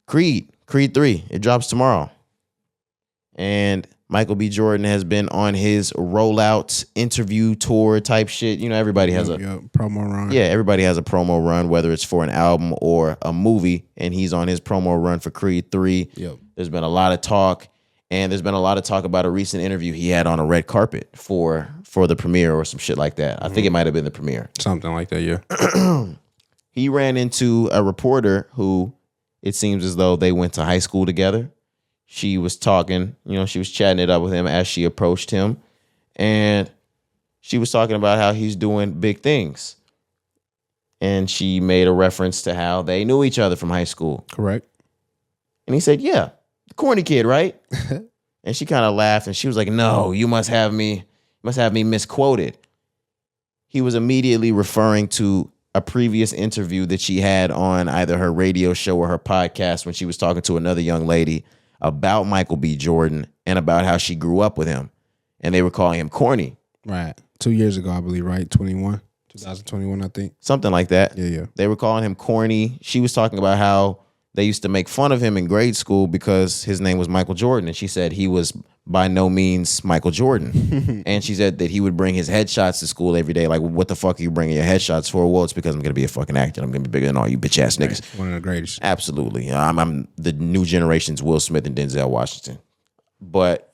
Creed 3, it drops tomorrow. And Michael B. Jordan has been on his rollout interview tour type shit. You know, everybody has a promo run. Yeah, everybody has a promo run, whether it's for an album or a movie. And he's on his promo run for Creed 3. Yep. There's been a lot of talk. And there's been a lot of talk about a recent interview he had on a red carpet for the premiere or some shit like that. I think it might have been the premiere. Something like that, yeah. He ran into a reporter who it seems as though they went to high school together. She was talking, she was chatting it up with him as she approached him. And she was talking about how he's doing big things. And she made a reference to how they knew each other from high school. Correct. And he said, yeah, the corny kid, right? And she kind of laughed and she was like, no, you must have me misquoted. He was immediately referring to a previous interview that she had on either her radio show or her podcast when she was talking to another young lady about Michael B. Jordan and about how she grew up with him. And they were calling him corny. Right. 2 years ago, I believe, right? 2021, I think. Something like that. Yeah. They were calling him corny. She was talking about how they used to make fun of him in grade school because his name was Michael Jordan. And she said he was by no means Michael Jordan. And she said that he would bring his headshots to school every day. Like, what the fuck are you bringing your headshots for? Well, it's because I'm going to be a fucking actor. I'm going to be bigger than all you bitch ass niggas. One of the greatest. Absolutely. I'm the new generation's Will Smith and Denzel Washington. But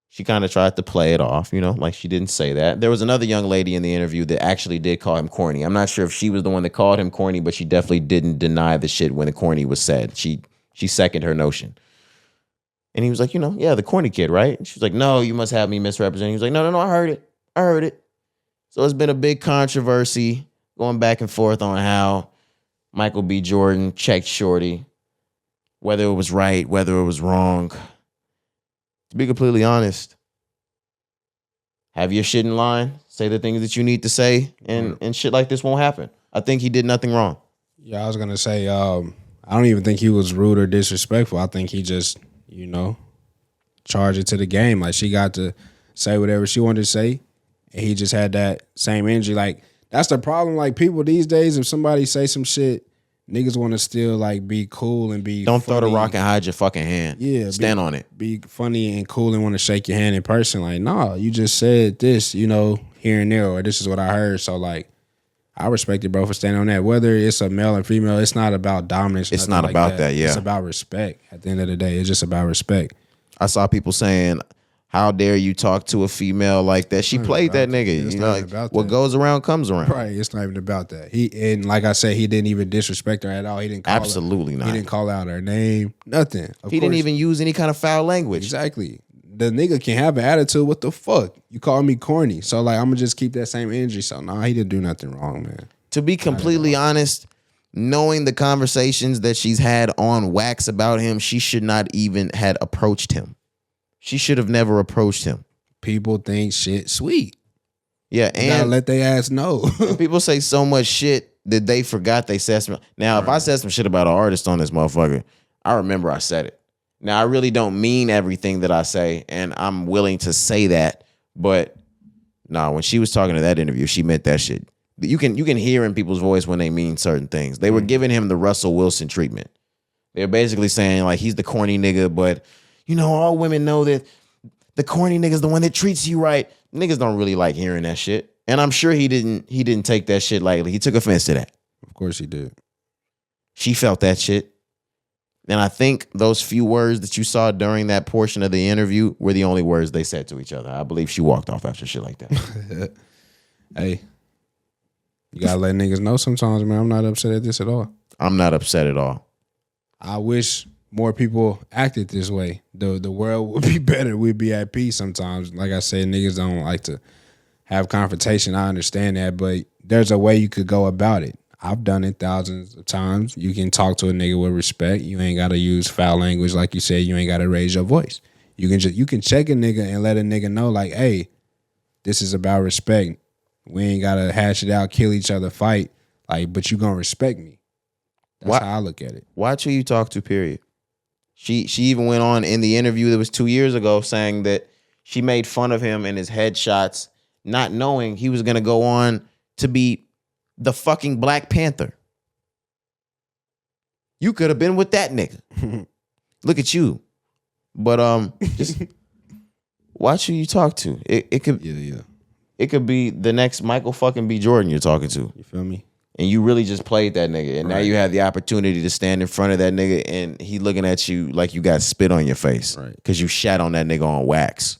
she kind of tried to play it off, like she didn't say that. There was another young lady in the interview that actually did call him corny. I'm not sure if she was the one that called him corny, but she definitely didn't deny the shit when the corny was said. She seconded her notion. And he was like, yeah, the corny kid, right? And she was like, no, you must have me misrepresenting. He was like, no, I heard it. So it's been a big controversy going back and forth on how Michael B. Jordan checked Shorty, whether it was right, whether it was wrong. To be completely honest, have your shit in line, say the things that you need to say, and shit like this won't happen. I think he did nothing wrong. Yeah, I was going to say, I don't even think he was rude or disrespectful. I think he just, charged it to the game. Like, she got to say whatever she wanted to say, and he just had that same energy. Like, that's the problem. Like, people these days, if somebody say some shit, niggas want to still, like, be cool and be Don't funny. throw the rock and hide your fucking hand. Yeah. Stand on it. Be funny and cool and want to shake your hand in person. Like, no, you just said this, here and there, or this is what I heard. So, like, I respect it, bro, for standing on that. Whether it's a male or female, it's not about dominance. It's not about that, yeah. It's about respect. At the end of the day, it's just about respect. I saw people saying, how dare you talk to a female like that? She played that nigga. What goes around comes around. Right. It's not even about that. And like I said, he didn't even disrespect her at all. He didn't call Absolutely not. He didn't call out her name. Nothing. He didn't even use any kind of foul language. Exactly. The nigga can have an attitude. What the fuck? You call me corny. So, like, I'm going to just keep that same energy. So, nah, he didn't do nothing wrong, man. To be completely honest, knowing the conversations that she's had on wax about him, she should not even had approached him. She should have never approached him. People think shit sweet. Yeah, and gotta let they ass know. People say so much shit that they forgot they said some. Now, if I said some shit about an artist on this motherfucker, I remember I said it. Now, I really don't mean everything that I say, and I'm willing to say that. But nah, when she was talking to that interview, she meant that shit. You can hear in people's voice when they mean certain things. They were giving him the Russell Wilson treatment. They're basically saying, like, he's the corny nigga, but all women know that the corny nigga's the one that treats you right. Niggas don't really like hearing that shit. And I'm sure he didn't take that shit lightly. He took offense to that. Of course he did. She felt that shit. And I think those few words that you saw during that portion of the interview were the only words they said to each other. I believe she walked off after shit like that. Hey, you gotta let niggas know sometimes, man. I'm not upset at this at all. I'm not upset at all. I wish more people acted this way. The world would be better. We'd be at peace sometimes. Like I said, niggas don't like to have confrontation. I understand that, but there's a way you could go about it. I've done it thousands of times. You can talk to a nigga with respect. You ain't got to use foul language. Like you said, you ain't got to raise your voice. You can check a nigga and let a nigga know, like, hey, this is about respect. We ain't got to hash it out, kill each other, fight. Like, but you going to respect me. That's how I look at it. Watch who you talk to, period. She even went on in the interview that was 2 years ago saying that she made fun of him and his headshots, not knowing he was going to go on to be the fucking Black Panther. You could have been with that nigga. Look at you. But just watch who you talk to. It could It could be the next Michael fucking B. Jordan you're talking to. You feel me? And you really just played that nigga. And now you have the opportunity to stand in front of that nigga and he looking at you like you got spit on your face. Right. Because you shat on that nigga on wax.